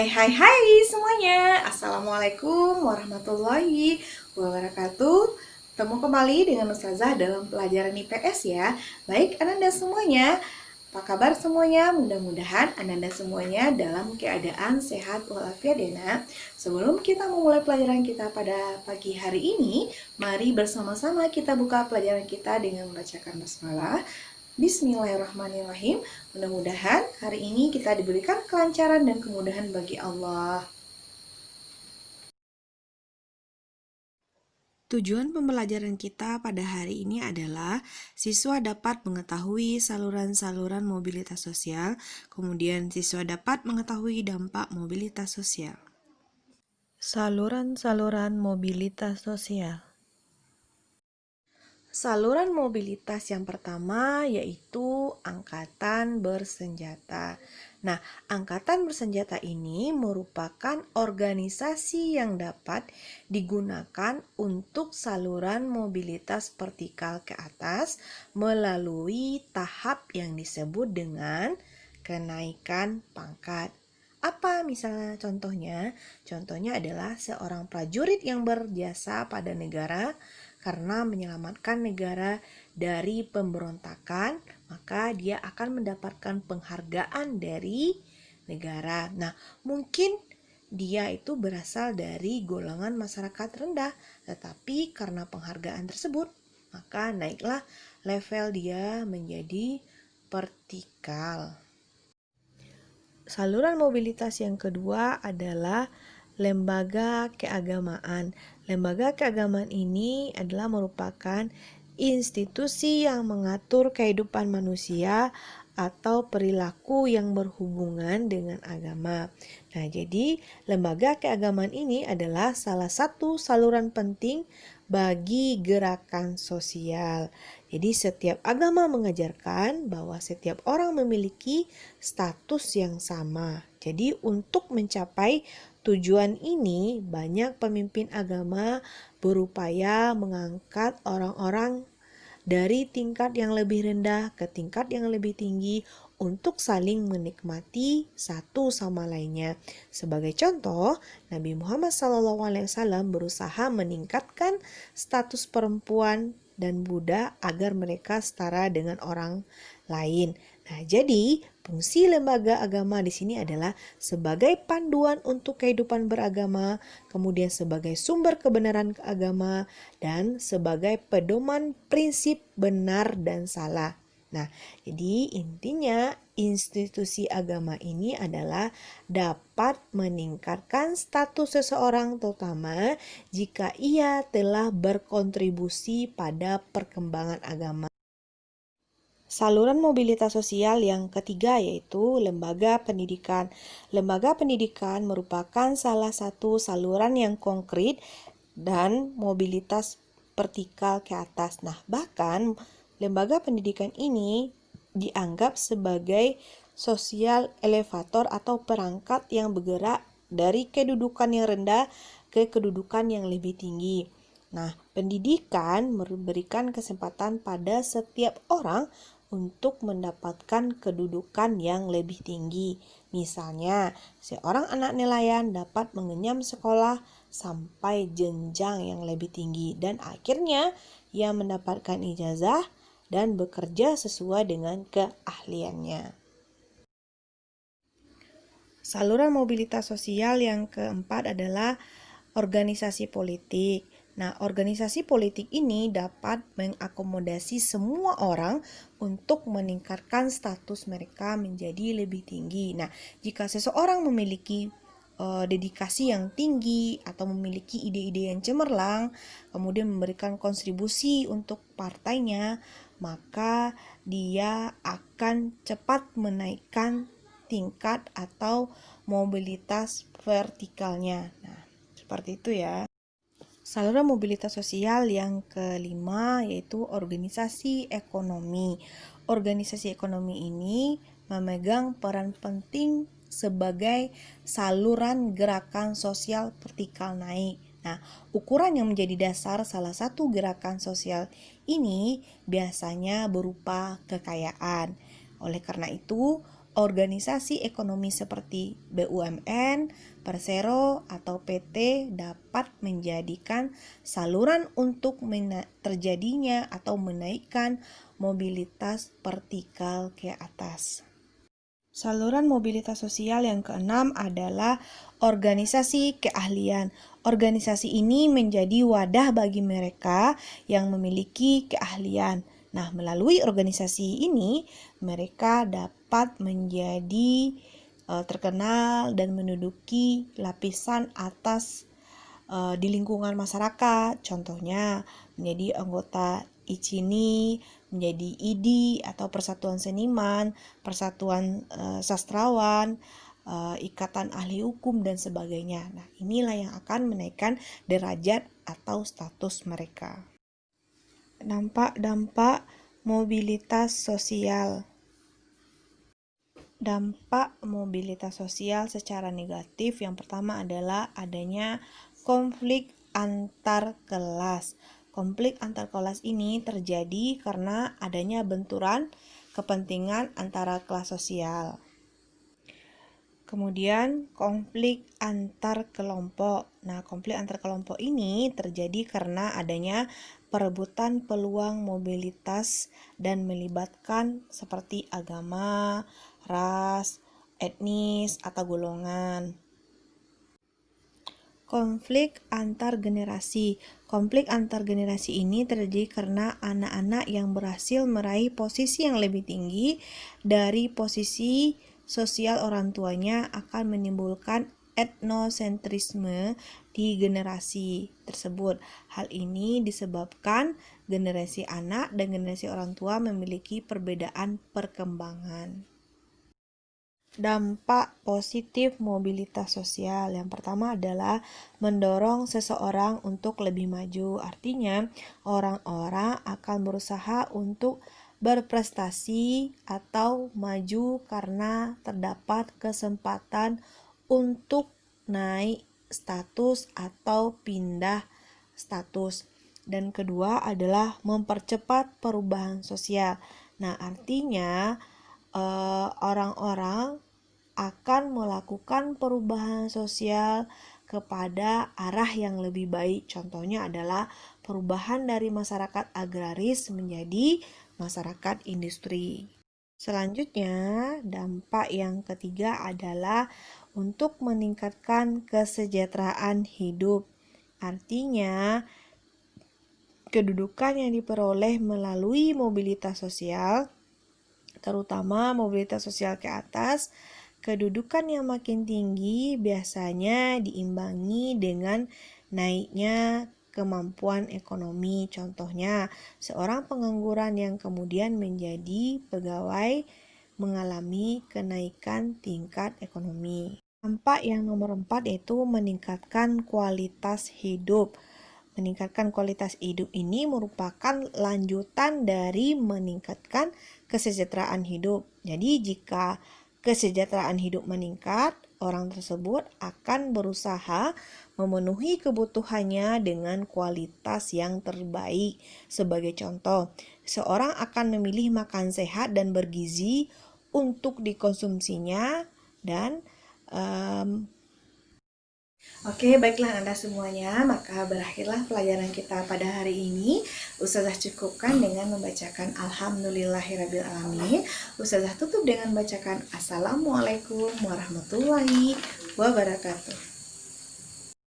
Hai semuanya. Assalamualaikum warahmatullahi wabarakatuh. Ketemu kembali dengan Ustazah dalam pelajaran IPS ya. Baik Ananda semuanya, apa kabar semuanya? Mudah-mudahan Ananda semuanya dalam keadaan sehat walafiat ya nak. Sebelum kita memulai pelajaran kita pada pagi hari ini, mari bersama-sama kita buka pelajaran kita dengan membacakan basmalah. Bismillahirrahmanirrahim. Mudah-mudahan hari ini kita diberikan kelancaran dan kemudahan bagi Allah. Tujuan pembelajaran kita pada hari ini adalah siswa dapat mengetahui saluran-saluran mobilitas sosial, kemudian siswa dapat mengetahui dampak mobilitas sosial. Saluran-saluran mobilitas sosial. Saluran mobilitas yang pertama yaitu angkatan bersenjata. Nah, angkatan bersenjata ini merupakan organisasi yang dapat digunakan untuk saluran mobilitas vertikal ke atas melalui tahap yang disebut dengan kenaikan pangkat. Apa misalnya contohnya? Contohnya adalah seorang prajurit yang berjasa pada negara karena menyelamatkan negara dari pemberontakan, maka dia akan mendapatkan penghargaan dari negara. Nah, mungkin dia itu berasal dari golongan masyarakat rendah, tetapi karena penghargaan tersebut, maka naiklah level dia menjadi vertikal. Saluran mobilitas yang kedua adalah lembaga keagamaan. Lembaga keagamaan ini adalah merupakan institusi yang mengatur kehidupan manusia atau perilaku yang berhubungan dengan agama. Nah, jadi lembaga keagamaan ini adalah salah satu saluran penting bagi gerakan sosial. Jadi setiap agama mengajarkan bahwa setiap orang memiliki status yang sama. Jadi untuk mencapai tujuan ini, banyak pemimpin agama berupaya mengangkat orang-orang dari tingkat yang lebih rendah ke tingkat yang lebih tinggi untuk saling menikmati satu sama lainnya. Sebagai contoh, Nabi Muhammad SAW berusaha meningkatkan status perempuan dan budak agar mereka setara dengan orang lain. Nah, jadi fungsi lembaga agama di sini adalah sebagai panduan untuk kehidupan beragama, kemudian sebagai sumber kebenaran agama, dan sebagai pedoman prinsip benar dan salah. Nah, jadi intinya institusi agama ini adalah dapat meningkatkan status seseorang terutama jika ia telah berkontribusi pada perkembangan agama. Saluran mobilitas sosial yang ketiga yaitu lembaga pendidikan. Lembaga pendidikan merupakan salah satu saluran yang konkret dan mobilitas vertikal ke atas. Nah, bahkan lembaga pendidikan ini dianggap sebagai sosial elevator atau perangkat yang bergerak dari kedudukan yang rendah ke kedudukan yang lebih tinggi. Nah, pendidikan memberikan kesempatan pada setiap orang untuk mendapatkan kedudukan yang lebih tinggi. Misalnya, seorang anak nelayan dapat mengenyam sekolah sampai jenjang yang lebih tinggi dan akhirnya ia mendapatkan ijazah dan bekerja sesuai dengan keahliannya. Saluran mobilitas sosial yang keempat adalah organisasi politik. Nah, organisasi politik ini dapat mengakomodasi semua orang untuk meningkatkan status mereka menjadi lebih tinggi. Nah, jika seseorang memiliki dedikasi yang tinggi atau memiliki ide-ide yang cemerlang, kemudian memberikan kontribusi untuk partainya, maka dia akan cepat menaikkan tingkat atau mobilitas vertikalnya. Nah, seperti itu ya. Saluran mobilitas sosial yang kelima yaitu organisasi ekonomi. Organisasi ekonomi ini memegang peran penting sebagai saluran gerakan sosial vertikal naik. Nah, ukuran yang menjadi dasar salah satu gerakan sosial ini biasanya berupa kekayaan. Oleh karena itu, organisasi ekonomi seperti BUMN, Persero, atau PT dapat menjadikan saluran untuk terjadinya atau menaikkan mobilitas vertikal ke atas. Saluran mobilitas sosial yang keenam adalah organisasi keahlian. Organisasi ini menjadi wadah bagi mereka yang memiliki keahlian. Nah, melalui organisasi ini, mereka dapat menjadi terkenal dan menduduki lapisan atas di lingkungan masyarakat. Contohnya, menjadi anggota ICINI, menjadi IDI atau Persatuan Seniman, Persatuan Sastrawan, Ikatan Ahli Hukum, dan sebagainya. Nah, inilah yang akan menaikkan derajat atau status mereka. Dampak mobilitas sosial. Dampak mobilitas sosial secara negatif yang pertama adalah adanya konflik antar kelas. Konflik antar kelas ini terjadi karena adanya benturan kepentingan antara kelas sosial. Kemudian konflik antar kelompok. Nah, konflik antar kelompok ini terjadi karena adanya perebutan peluang mobilitas dan melibatkan seperti agama, ras, etnis, atau golongan. Konflik antar generasi. Konflik antar generasi ini terjadi karena anak-anak yang berhasil meraih posisi yang lebih tinggi dari posisi sosial orang tuanya akan menimbulkan etnosentrisme di generasi tersebut. Hal ini disebabkan generasi anak dan generasi orang tua memiliki perbedaan perkembangan. Dampak positif mobilitas sosial yang pertama adalah mendorong seseorang untuk lebih maju. Artinya, orang-orang akan berusaha untuk berprestasi atau maju karena terdapat kesempatan untuk naik status atau pindah status. Dan kedua adalah mempercepat perubahan sosial. Nah, artinya orang-orang akan melakukan perubahan sosial kepada arah yang lebih baik. Contohnya adalah perubahan dari masyarakat agraris menjadi masyarakat industri. Selanjutnya, dampak yang ketiga adalah untuk meningkatkan kesejahteraan hidup. Artinya, kedudukan yang diperoleh melalui mobilitas sosial, terutama mobilitas sosial ke atas, kedudukan yang makin tinggi biasanya diimbangi dengan naiknya kemampuan ekonomi. Contohnya, seorang pengangguran yang kemudian menjadi pegawai mengalami kenaikan tingkat ekonomi. Dampak yang nomor 4 yaitu meningkatkan kualitas hidup. Meningkatkan kualitas hidup ini merupakan lanjutan dari meningkatkan kesejahteraan hidup. Jadi jika kesejahteraan hidup meningkat, orang tersebut akan berusaha memenuhi kebutuhannya dengan kualitas yang terbaik. Sebagai contoh, seorang akan memilih makan sehat dan bergizi untuk dikonsumsinya dan Oke, baiklah Anda semuanya, maka berakhirlah pelajaran kita pada hari ini. Ustazah cukupkan dengan membacakan Alhamdulillahirrabbilalamin. Ustazah tutup dengan membacakan Assalamualaikum warahmatullahi wabarakatuh.